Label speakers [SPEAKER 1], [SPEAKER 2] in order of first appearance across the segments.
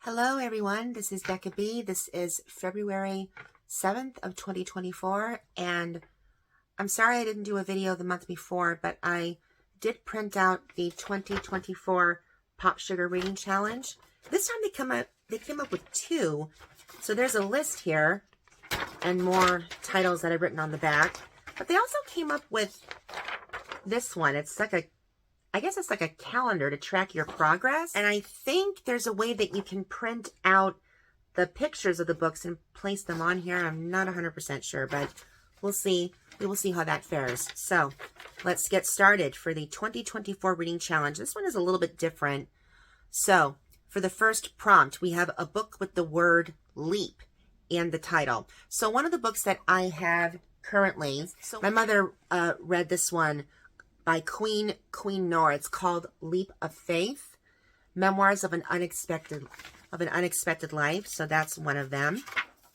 [SPEAKER 1] Hello everyone, this is Becca B. This is February 7th of 2024, and I'm sorry I didn't do a video the month before, but I did print out the 2024 PopSugar Reading Challenge. This time they came up with two, so there's a list here and more titles that I've written on the back, but they also came up with this one. It's like I guess it's like a calendar to track your progress. And I think there's a way that you can print out the pictures of the books and place them on here. I'm not 100% sure, but we'll see. We will see how that fares. So let's get started for the 2024 Reading Challenge. This one is a little bit different. So for the first prompt, we have a book with the word leap in the title. So one of the books that I have currently, my mother read this one by Queen Nor. It's called Leap of Faith, Memoirs of an Unexpected Life. So that's one of them.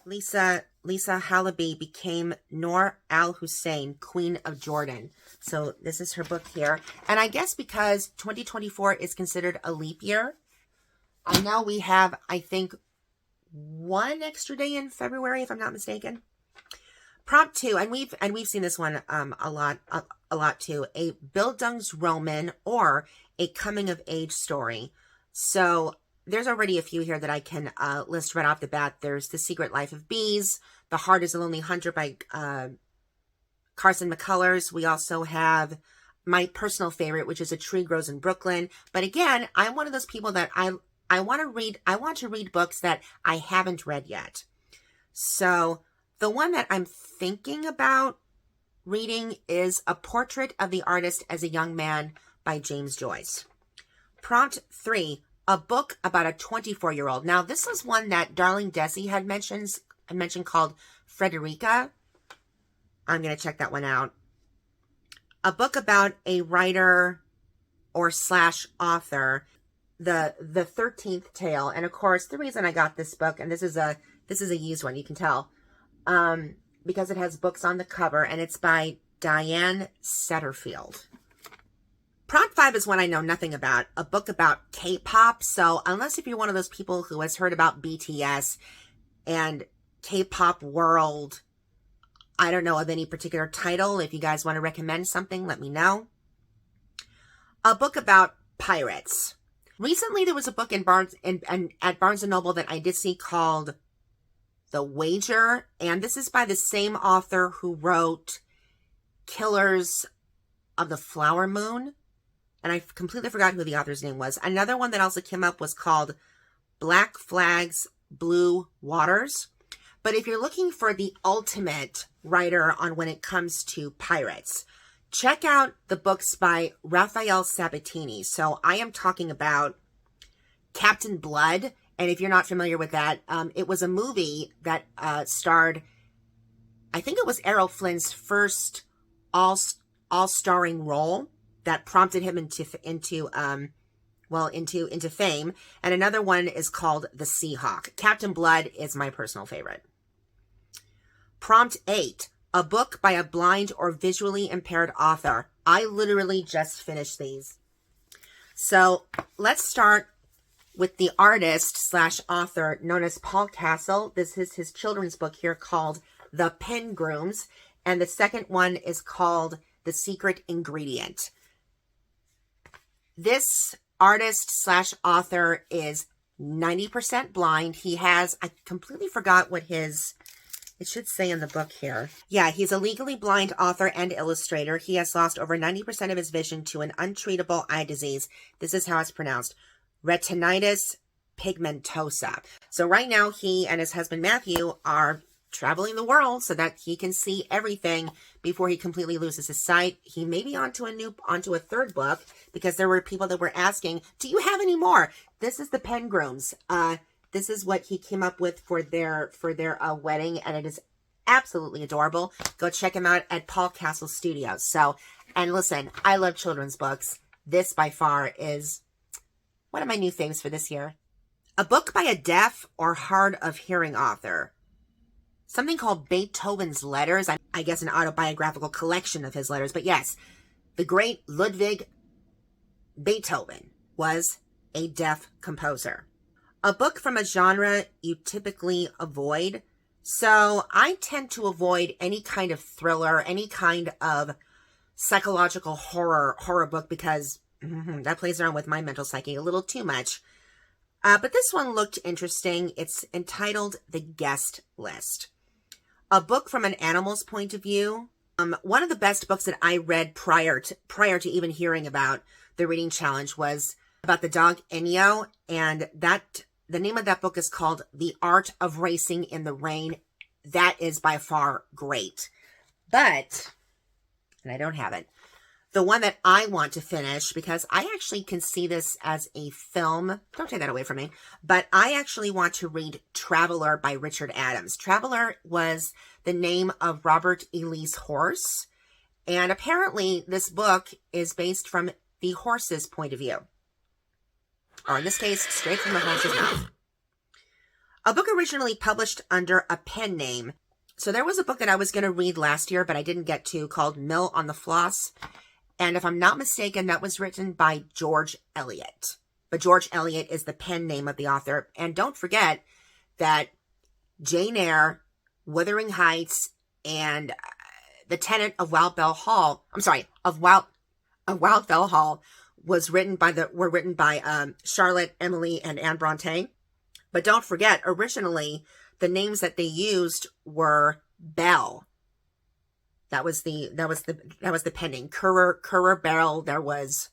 [SPEAKER 1] Lisa Halaby became Noor al-Hussein, Queen of Jordan. So this is her book here. And I guess because 2024 is considered a leap year, I know we have, I think, one extra day in February, if I'm not mistaken. Prompt 2, and we've seen this one a lot too. A Bildungsroman, or a coming of age story. So there's already a few here that I can list right off the bat. There's The Secret Life of Bees, The Heart is a Lonely Hunter by Carson McCullers. We also have my personal favorite, which is A Tree Grows in Brooklyn. But again, I'm one of those people that I want to read books that I haven't read yet. So the one that I'm thinking about reading is A Portrait of the Artist as a Young Man by James Joyce. Prompt 3, a book about a 24-year-old. Now, this is one that Darling Desi had mentioned called Frederica. I'm going to check that one out. A book about a writer or / author, the 13th Tale. And of course, the reason I got this book, and this is a used one, you can tell, because it has books on the cover, and it's by Diane Setterfield. Prompt 5 is one I know nothing about, a book about K-pop. So unless if you're one of those people who has heard about BTS and K-pop world, I don't know of any particular title. If you guys want to recommend something, let me know. A book about pirates. Recently, there was a book at Barnes & Noble that I did see called The Wager, and this is by the same author who wrote Killers of the Flower Moon, and I completely forgot who the author's name was. Another one that also came up was called Black Flags, Blue Waters. But if you're looking for the ultimate writer on when it comes to pirates, check out the books by Raphael Sabatini. So I am talking about Captain Blood. And if you're not familiar with that, it was a movie that starred, I think it was Errol Flynn's first all-starring role that prompted him into fame. And another one is called The Seahawk. Captain Blood is my personal favorite. Prompt 8, a book by a blind or visually impaired author. I literally just finished these. So let's start with the artist / author known as Paul Castle. This is his children's book here called The Pen Grooms. And the second one is called The Secret Ingredient. This artist / author is 90% blind. He has, I completely forgot what it should say in the book here. Yeah, he's a legally blind author and illustrator. He has lost over 90% of his vision to an untreatable eye disease. This is how it's pronounced: retinitis pigmentosa. So right now, he and his husband Matthew are traveling the world so that he can see everything before he completely loses his sight. He may be onto a third book, because there were people that were asking, do you have any more? This is the Pen Grooms. This is what he came up with for their wedding, and it is absolutely adorable. Go check him out at Paul Castle Studios. So, and listen, I love children's books. This by far is one of my new faves for this year. A book by a deaf or hard of hearing author. Something called Beethoven's Letters. I guess an autobiographical collection of his letters. But yes, the great Ludwig Beethoven was a deaf composer. A book from a genre you typically avoid. So I tend to avoid any kind of thriller, any kind of psychological horror book because that plays around with my mental psyche a little too much. But this one looked interesting. It's entitled The Guest List. A book from an animal's point of view. One of the best books that I read prior to even hearing about the reading challenge was about the dog Enyo, and the name of that book is called The Art of Racing in the Rain. That is by far great. But, and I don't have it, the one that I want to finish, because I actually can see this as a film, don't take that away from me, but I actually want to read Traveler by Richard Adams. Traveler was the name of Robert E. Lee's horse, and apparently this book is based from the horse's point of view. Or in this case, straight from the horse's mouth. A book originally published under a pen name. So there was a book that I was going to read last year, but I didn't get to, called Mill on the Floss. And if I'm not mistaken, that was written by George Eliot. But George Eliot is the pen name of the author. And don't forget that Jane Eyre, Wuthering Heights, and The Tenant of Wild Bell Hall, Wild Bell Hall, were written by Charlotte, Emily, and Anne Bronte. But don't forget, originally the names that they used were Bell. That was the pen name. Currer, Bell. There was,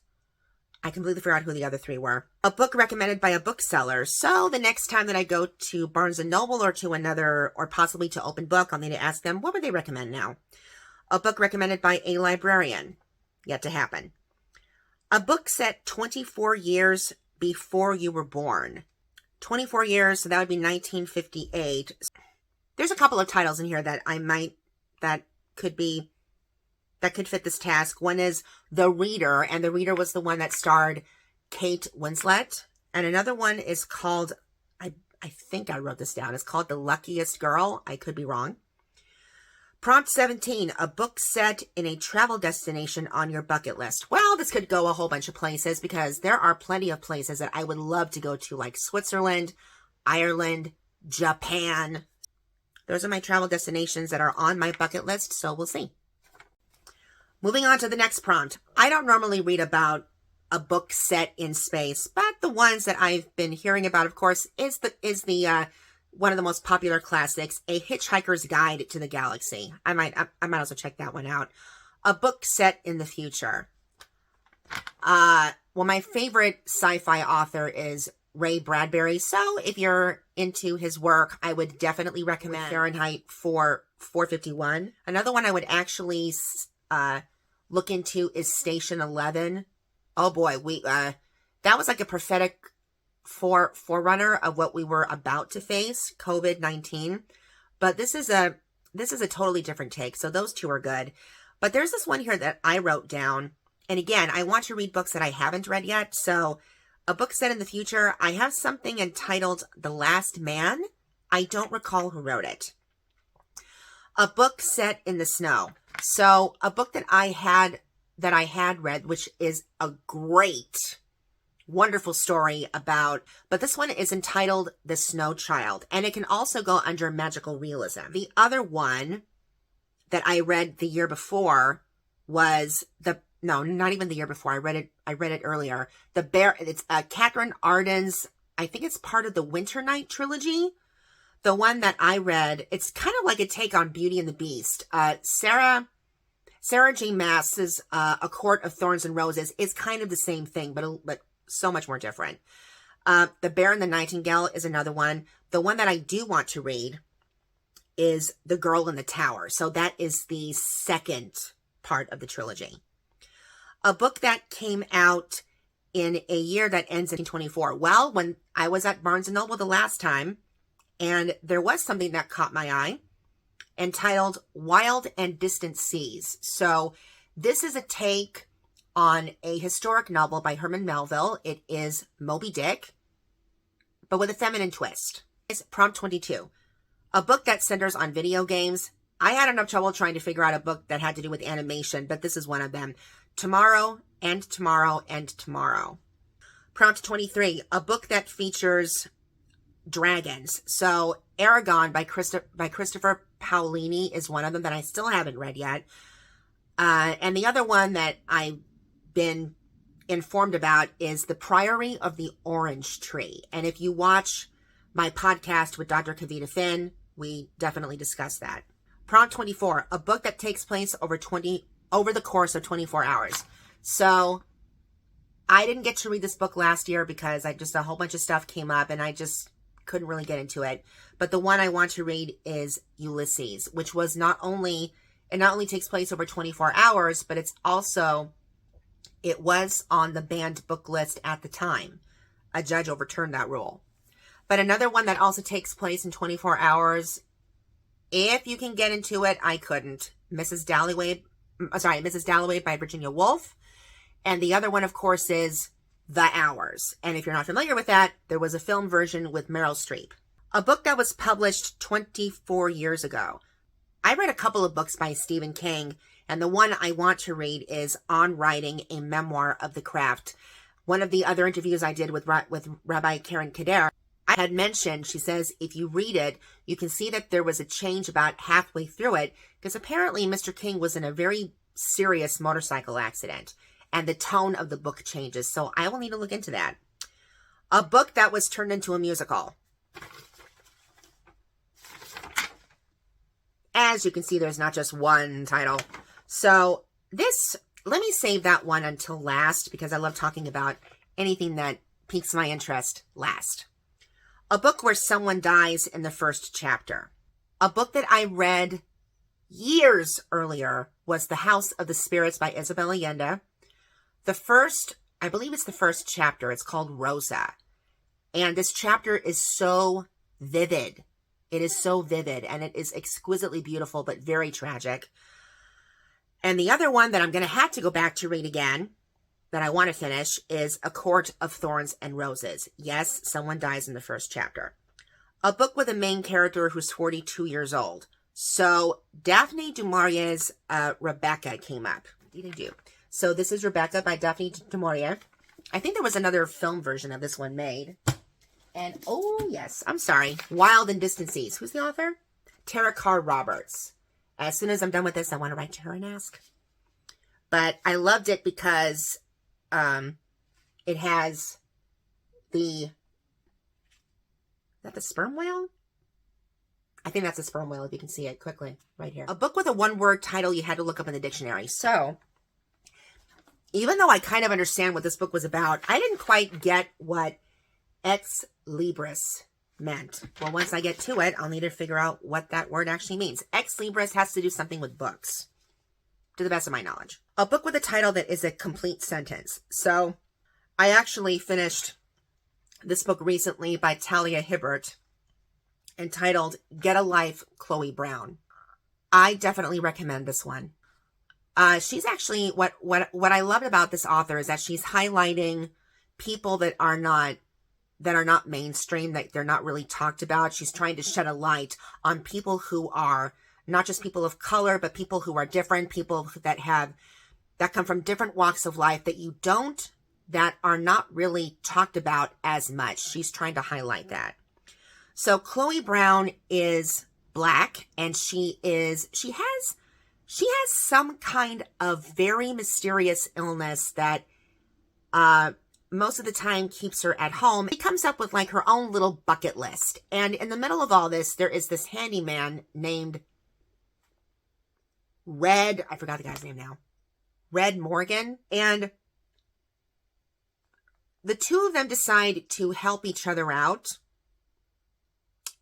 [SPEAKER 1] I completely forgot who the other three were. A book recommended by a bookseller. So the next time that I go to Barnes & Noble or to another, or possibly to Open Book, I'll need to ask them, what would they recommend now? A book recommended by a librarian. Yet to happen. A book set 24 years before you were born. 24 years, so that would be 1958. There's a couple of titles in here that could fit this task. One is The Reader, and The Reader was the one that starred Kate Winslet. And another one is called, I think I wrote this down, it's called The Luckiest Girl. I could be wrong. Prompt 17, a book set in a travel destination on your bucket list. Well, this could go a whole bunch of places because there are plenty of places that I would love to go to, like Switzerland, Ireland, Japan. Those are my travel destinations that are on my bucket list, so we'll see. Moving on to the next prompt. I don't normally read about a book set in space, but the ones that I've been hearing about, of course, is the one of the most popular classics, A Hitchhiker's Guide to the Galaxy. I might also check that one out. A book set in the future. Well, my favorite sci-fi author is Ray Bradbury. So if you're into his work, I would definitely recommend Fahrenheit 451. Another one I would actually look into is Station 11. Oh boy, that was like a prophetic forerunner of what we were about to face, COVID-19. But this is a totally different take. So those two are good. But there's this one here that I wrote down. And again, I want to read books that I haven't read yet. So a book set in the future, I have something entitled The Last Man. I don't recall who wrote it. A book set in the snow. So a book that I had read, which is a great, wonderful story about, but this one is entitled The Snow Child, and it can also go under magical realism. The other one that I read the year before was not even the year before. I read it earlier. It's Catherine Arden's, I think it's part of the Winter Night trilogy. The one that I read, it's kind of like a take on Beauty and the Beast. Sarah J. Maas's A Court of Thorns and Roses is kind of the same thing, but so much more different. The Bear and the Nightingale is another one. The one that I do want to read is The Girl in the Tower. So that is the second part of the trilogy. A book that came out in a year that ends in 1924. Well, when I was at Barnes & Noble the last time, and there was something that caught my eye, entitled Wild and Distant Seas. So this is a take on a historic novel by Herman Melville. It is Moby Dick, but with a feminine twist. It's Prompt 22. A book that centers on video games. I had enough trouble trying to figure out a book that had to do with animation, but this is one of them. Tomorrow and Tomorrow and Tomorrow. Prompt 23. A book that features dragons. So Aragon by Christopher Paolini is one of them that I still haven't read yet. And the other one that I've been informed about is The Priory of the Orange Tree. And if you watch my podcast with Dr. Kavita Finn, we definitely discuss that. Prompt 24, a book that takes place over the course of 24 hours. So I didn't get to read this book last year because a whole bunch of stuff came up and I just couldn't really get into it. But the one I want to read is Ulysses, which was not only takes place over 24 hours, but it was on the banned book list at the time. A judge overturned that rule. But another one that also takes place in 24 hours, if you can get into it, I couldn't. Mrs. Dalloway by Virginia Woolf. And the other one, of course, is The Hours. And if you're not familiar with that, there was a film version with Meryl Streep. A book that was published 24 years ago. I read a couple of books by Stephen King, and the one I want to read is On Writing, a Memoir of the Craft. One of the other interviews I did with Rabbi Karen Kader, I had mentioned, she says, if you read it, you can see that there was a change about halfway through it, because apparently Mr. King was in a very serious motorcycle accident, and the tone of the book changes. So I will need to look into that. A book that was turned into a musical. As you can see, there's not just one title. So let me save that one until last, because I love talking about anything that piques my interest last. A book where someone dies in the first chapter. A book that I read years earlier was The House of the Spirits by Isabel Allende. I believe it's the first chapter. It's called Rosa. And this chapter is so vivid. It is so vivid, and it is exquisitely beautiful, but very tragic. And the other one that I'm going to have to go back to read again, that I want to finish, is A Court of Thorns and Roses. Yes, someone dies in the first chapter. A book with a main character who's 42 years old. So Daphne du Maurier's Rebecca came up. What did I do? So this is Rebecca by Daphne du Maurier. I think there was another film version of this one made. And, oh yes, I'm sorry. Wild and Distant Seas. Who's the author? Tara Carr Roberts. As soon as I'm done with this, I want to write to her and ask. But I loved it because it has is that the sperm whale? I think that's a sperm whale if you can see it quickly right here. A book with a one-word title you had to look up in the dictionary. So, even though I kind of understand what this book was about, I didn't quite get what ex libris meant. Well, once I get to it, I'll need to figure out what that word actually means. Ex libris has to do something with books, to the best of my knowledge. A book with a title that is a complete sentence. So, I actually finished this book recently by Talia Hibbert, entitled Get a Life, Chloe Brown. I definitely recommend this one. She's actually, what I loved about this author is that she's highlighting people that are not mainstream, that they're not really talked about. She's trying to shed a light on people who are not just people of color, but people who are different, people that come from different walks of life that are not really talked about as much. She's trying to highlight that. So Chloe Brown is Black, and she has some kind of very mysterious illness that most of the time keeps her at home. She comes up with like her own little bucket list. And in the middle of all this, there is this handyman named Red, I forgot the guy's name now, Red Morgan. And the two of them decide to help each other out.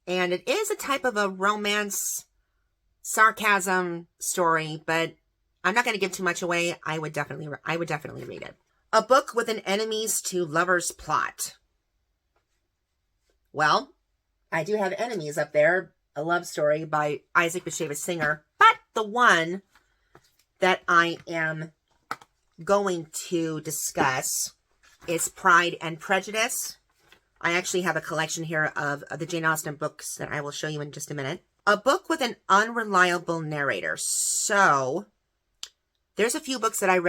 [SPEAKER 1] And it is a type of a romance, sarcasm story, but I'm not going to give too much away. I would definitely read it. A book with an enemies to lovers plot. Well, I do have Enemies up there, a love story by Isaac Bashevis Singer, but the one that I am going to discuss is Pride and Prejudice. I actually have a collection here of the Jane Austen books that I will show you in just a minute. A book with an unreliable narrator. So, there's a few books that I've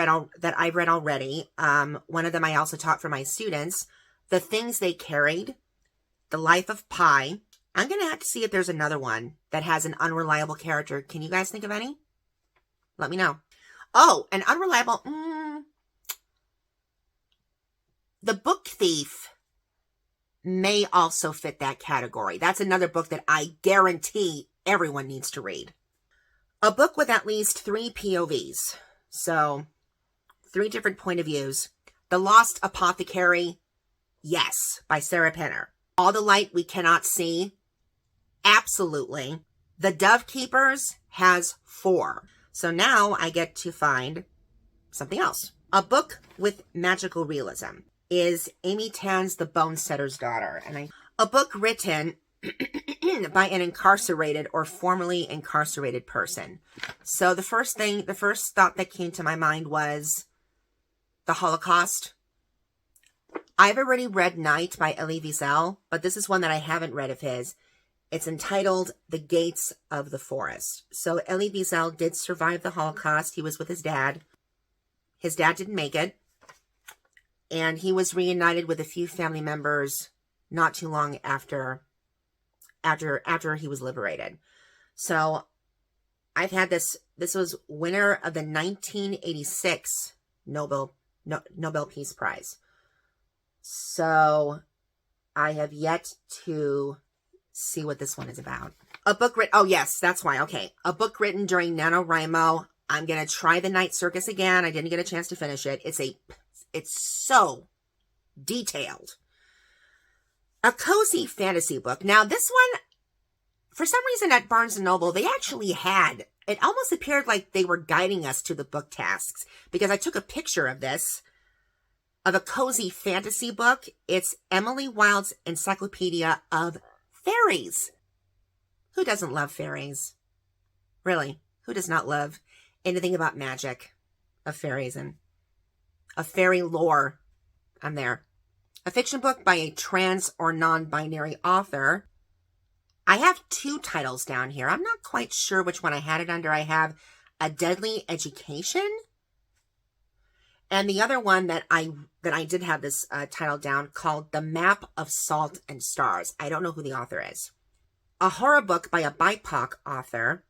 [SPEAKER 1] read already. One of them I also taught for my students. The Things They Carried The Life of Pi. I'm going to have to see if there's another one that has an unreliable character. Can you guys think of any? Let me know. Oh, an unreliable... The Book Thief may also fit that category. That's another book that I guarantee everyone needs to read. A book with at least 3 POVs. So, 3 different point of views. The Lost Apothecary, yes, by Sarah Penner. All the Light We Cannot See, absolutely. The Dove Keepers has 4. So now I get to find something else. A book with magical realism is Amy Tan's The Bone Setter's Daughter. And a book written by an incarcerated or formerly incarcerated person. So the first thought that came to my mind was the Holocaust. I've already read Night by Elie Wiesel, but this is one that I haven't read of his. It's entitled The Gates of the Forest. So Elie Wiesel did survive the Holocaust. He was with his dad. His dad didn't make it. And he was reunited with a few family members not too long after he was liberated. So I've had this was winner of the 1986 Nobel Peace Prize. So I have yet to see what this one is about. A book written, oh yes, that's why, okay. A book written during NaNoWriMo. I'm going to try The Night Circus again. I didn't get a chance to finish it. It's so detailed. A cozy fantasy book. Now this one, for some reason at Barnes & Noble, they actually had, it almost appeared like they were guiding us to the book tasks, because I took a picture of this, of a cozy fantasy book. It's Emily Wilde's Encyclopedia of Faeries. Who doesn't love fairies? Really, who does not love anything about magic, of fairies, and a fairy lore? I'm there. A fiction book by a trans or non-binary author. I have 2 titles down here. I'm not quite sure which one I had it under. I have A Deadly Education, and the other one that I did have this title down, called The Map of Salt and Stars. I don't know who the author is. A horror book by a BIPOC author.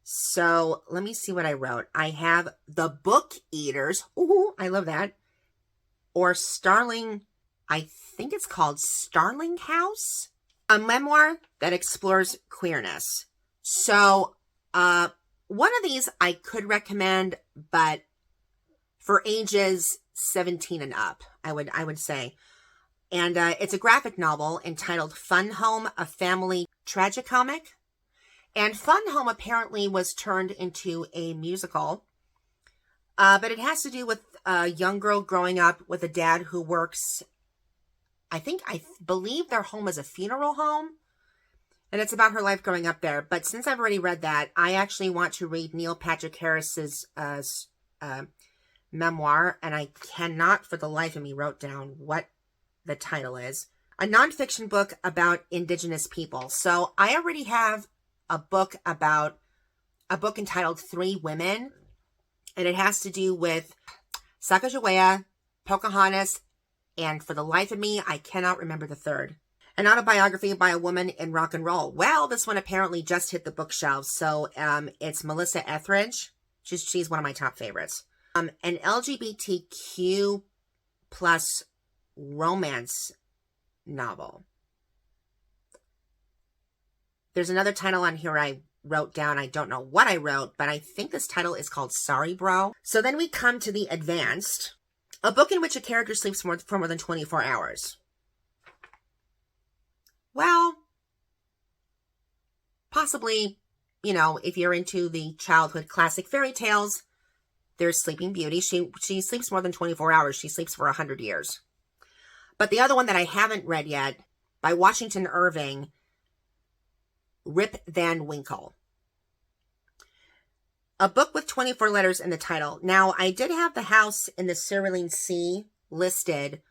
[SPEAKER 1] So let me see what I wrote. I have The Book Eaters. Ooh, I love that. Or Starling, I think it's called Starling House. A memoir that explores queerness. So one of these I could recommend, but for ages 17 and up, I would say. And it's a graphic novel entitled Fun Home, a Family Tragicomic. And Fun Home apparently was turned into a musical. But it has to do with a young girl growing up with a dad who works, I believe their home is a funeral home. And it's about her life growing up there. But since I've already read that, I actually want to read Neil Patrick Harris's memoir. And I cannot for the life of me wrote down what the title is. A nonfiction book about Indigenous people. So I already have a book entitled 3 Women. And it has to do with Sacagawea, Pocahontas, and for the life of me, I cannot remember the third. An autobiography by a woman in rock and roll. Well, this one apparently just hit the bookshelves. So it's Melissa Etheridge. She's one of my top favorites. An LGBTQ plus romance novel. There's another title on here I wrote down. I don't know what I wrote, but I think this title is called Sorry Bro. So then we come to the advanced. A book in which a character sleeps for more than 24 hours. Well, possibly, if you're into the childhood classic fairy tales, there's Sleeping Beauty. She sleeps more than 24 hours. She sleeps for 100 years. But the other one that I haven't read yet, by Washington Irving, Rip Van Winkle. A book with 24 letters in the title. Now, I did have The House in the Cerulean Sea listed,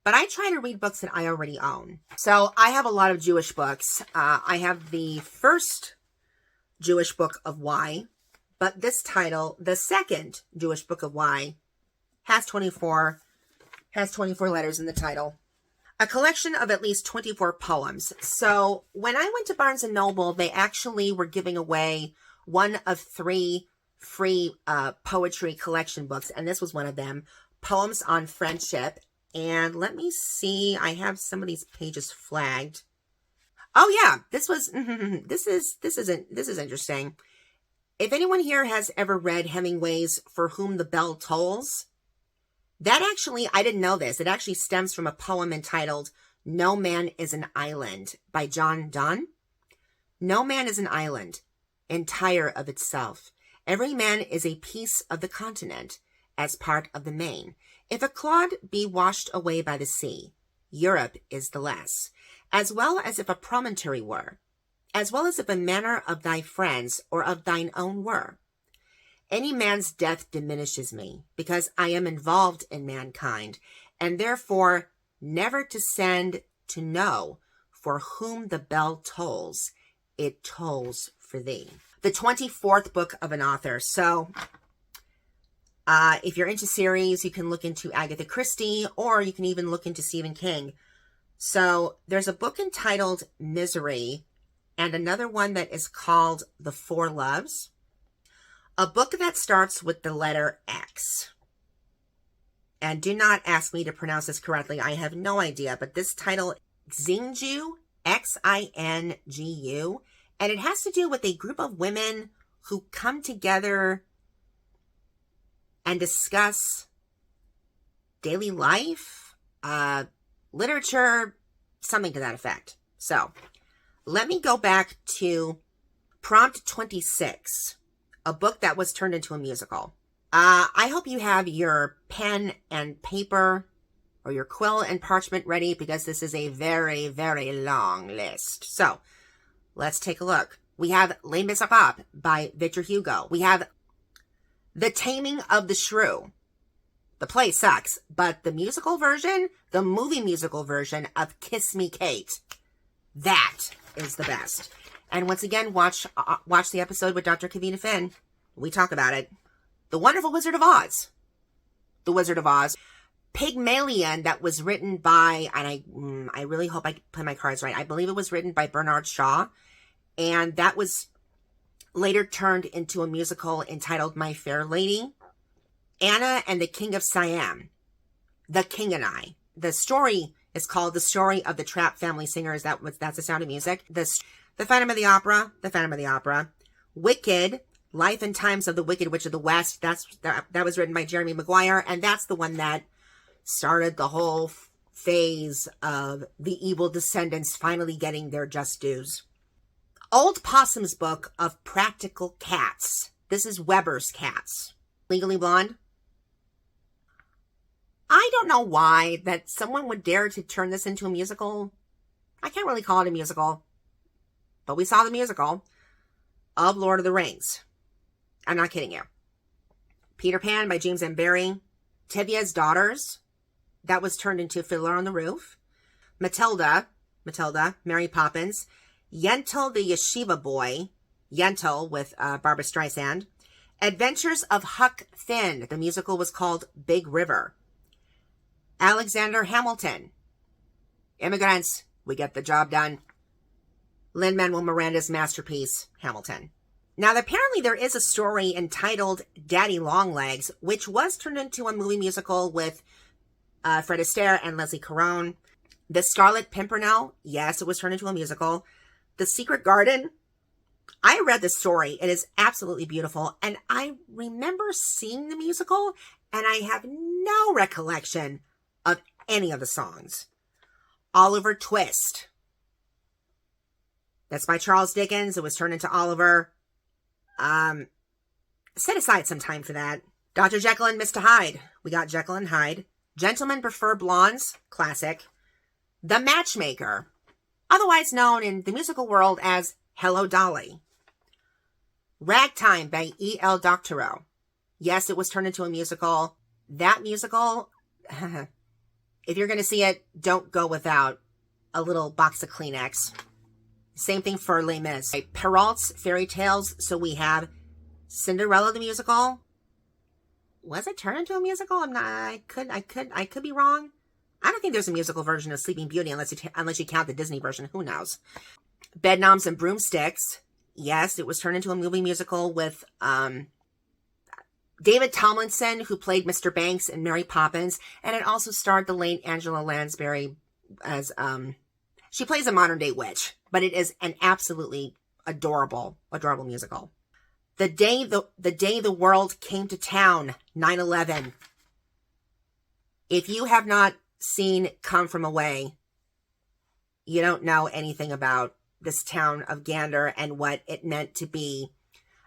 [SPEAKER 1] but I try to read books that I already own. So I have a lot of Jewish books. I have the first Jewish book of Y, but this title, the second Jewish book of Y, has 24 letters in the title. a collection of at least 24 poems. So when I went to Barnes & Noble, they actually were giving away one of 3 free poetry collection books, and this was one of them, Poems on Friendship. And let me see, I have some of these pages flagged. Oh yeah, this was, this is interesting. If anyone here has ever read Hemingway's For Whom the Bell Tolls, that actually, I didn't know this, it actually stems from a poem entitled No Man is an Island by John Donne. No man is an island, entire of itself. Every man is a piece of the continent, as part of the main. If a clod be washed away by the sea, Europe is the less, as well as if a promontory were, as well as if a manner of thy friends or of thine own were. Any man's death diminishes me, because I am involved in mankind, and therefore never to send to know for whom the bell tolls, it tolls for thee. The 24th book of an author. So if you're into series, you can look into Agatha Christie, or you can even look into Stephen King. So there's a book entitled Misery, and another one that is called The Four Loves. A book that starts with the letter X. And do not ask me to pronounce this correctly. I have no idea. But this title, Xingu, Xingu. And it has to do with a group of women who come together and discuss daily life, literature, something to that effect. So let me go back to Prompt 26. A book that was turned into a musical. I hope you have your pen and paper or your quill and parchment ready, because this is a very, very long list. So let's take a look. We have Les Miserables by Victor Hugo. We have The Taming of the Shrew. The play sucks, but the musical version, the movie musical version of Kiss Me Kate, that is the best. And once again, watch the episode with Dr. Kavina Finn. We talk about it. The Wonderful Wizard of Oz. The Wizard of Oz. Pygmalion, that was written by, and I really hope I put my cards right, I believe it was written by Bernard Shaw. And that was later turned into a musical entitled My Fair Lady. Anna and the King of Siam. The King and I. The story is called The Story of the Trapp Family Singers. That's The Sound of Music. The Phantom of the Opera. The Phantom of the Opera. Wicked. Life and Times of the Wicked Witch of the West. That was written by Jeremy Maguire, and that's the one that started the whole phase of the evil descendants finally getting their just dues. Old Possum's Book of Practical Cats. This is Weber's Cats. Legally Blonde. I don't know why that someone would dare to turn this into a musical. I can't really call it a musical, but we saw the musical of Lord of the Rings. I'm not kidding you. Peter Pan by James M. Barrie. Tivia's Daughters. That was turned into Fiddler on the Roof. Matilda, Mary Poppins. Yentl the Yeshiva Boy. Yentl with Barbra Streisand. Adventures of Huck Finn. The musical was called Big River. Alexander Hamilton. Immigrants, we get the job done. Lin-Manuel Miranda's masterpiece, Hamilton. Now, apparently there is a story entitled Daddy Longlegs, which was turned into a movie musical with Fred Astaire and Leslie Caron. The Scarlet Pimpernel, yes, it was turned into a musical. The Secret Garden, I read the story. It is absolutely beautiful. And I remember seeing the musical, and I have no recollection of any of the songs. Oliver Twist. That's by Charles Dickens. It was turned into Oliver. Set aside some time for that. Dr. Jekyll and Mr. Hyde. We got Jekyll and Hyde. Gentlemen Prefer Blondes. Classic. The Matchmaker. Otherwise known in the musical world as Hello, Dolly. Ragtime by E.L. Doctorow. Yes, it was turned into a musical. That musical, if you're going to see it, don't go without a little box of Kleenex. Same thing for Les Mis. Perrault's Fairy Tales. So we have Cinderella the musical. Was it turned into a musical? I could be wrong. I don't think there's a musical version of Sleeping Beauty unless you count the Disney version. Who knows? Bedknobs and Broomsticks. Yes, it was turned into a movie musical with David Tomlinson, who played Mr. Banks in Mary Poppins, and it also starred the late Angela Lansbury as she plays a modern day witch, but it is an absolutely adorable musical. The day the world came to town, 9/11. If you have not seen Come From Away, you don't know anything about this town of Gander and what it meant to be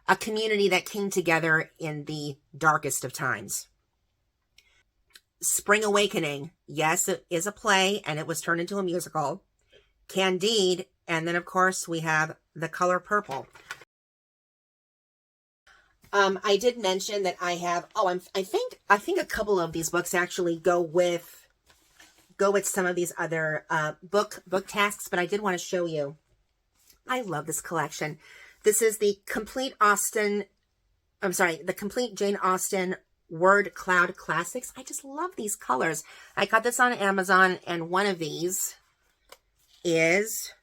[SPEAKER 1] a community that came together in the darkest of times. Spring Awakening, yes, it is a play, and it was turned into a musical. Candide, and then, of course, we have The Color Purple. I did mention that I have, I think a couple of these books actually go with some of these other book tasks, but I did want to show you. I love this collection. This is the complete Jane Austen Word Cloud Classics. I just love these colors. I got this on Amazon, and one of these is,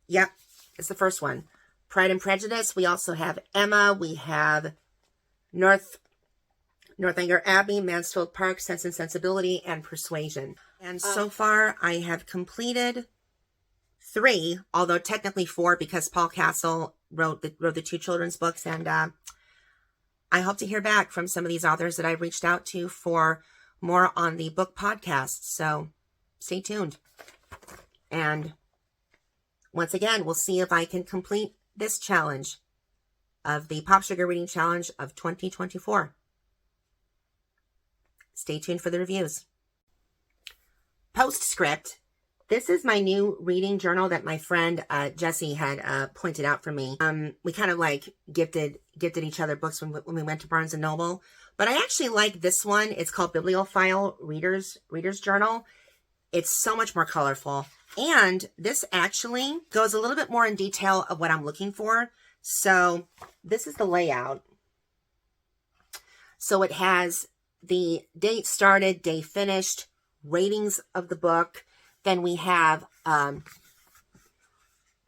[SPEAKER 1] it's the first one, Pride and Prejudice. We also have Emma. We have Northanger Abbey, Mansfield Park, Sense and Sensibility, and Persuasion. And so far, I have completed 3, although technically 4, because Paul Castle wrote the 2 children's books, and I hope to hear back from some of these authors that I've reached out to for more on the book podcast. So stay tuned. And once again, we'll see if I can complete this challenge of the PopSugar Reading Challenge of 2024. Stay tuned for the reviews. Postscript. This is my new reading journal that my friend Jessie had pointed out for me. We kind of like gifted each other books when we went to Barnes & Noble. But I actually like this one. It's called Bibliophile Reader's Journal. It's so much more colorful. And this actually goes a little bit more in detail of what I'm looking for. So this is the layout. So it has the date started, day finished, ratings of the book. Then we have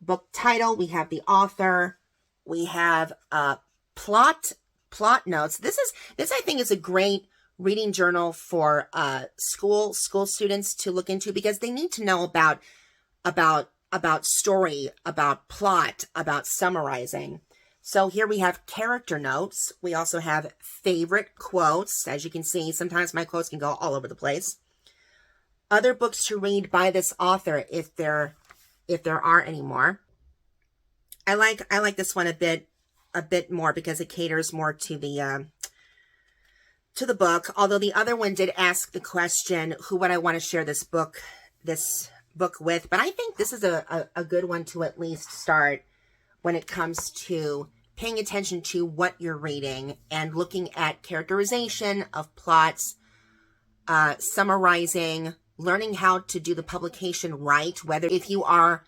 [SPEAKER 1] book title. We have the author. We have plot notes. This I think is a great reading journal for school students to look into, because they need to know about story, about plot, about summarizing. So here we have character notes. We also have favorite quotes. As you can see, sometimes my quotes can go all over the place. Other books to read by this author, if there are any more. I like this one a bit more because it caters more to the book. Although the other one did ask the question, who would I want to share this book with? But I think this is a good one to at least start when it comes to paying attention to what you're reading and looking at characterization of plots, summarizing, learning how to do the publication right. Whether if you are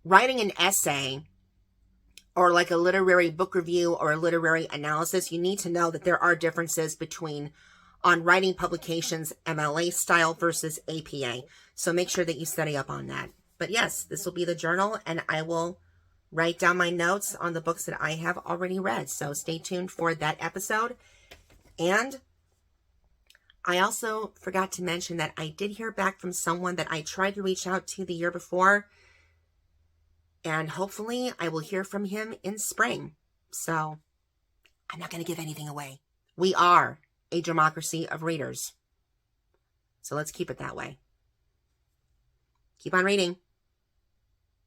[SPEAKER 1] writing an essay or like a literary book review or a literary analysis, you need to know that there are differences on writing publications MLA style versus APA. So make sure that you study up on that. But yes, this will be the journal, and I will write down my notes on the books that I have already read. So stay tuned for that episode. And I also forgot to mention that I did hear back from someone that I tried to reach out to the year before. And hopefully I will hear from him in spring. So I'm not going to give anything away. We are a democracy of readers. So let's keep it that way. Keep on reading.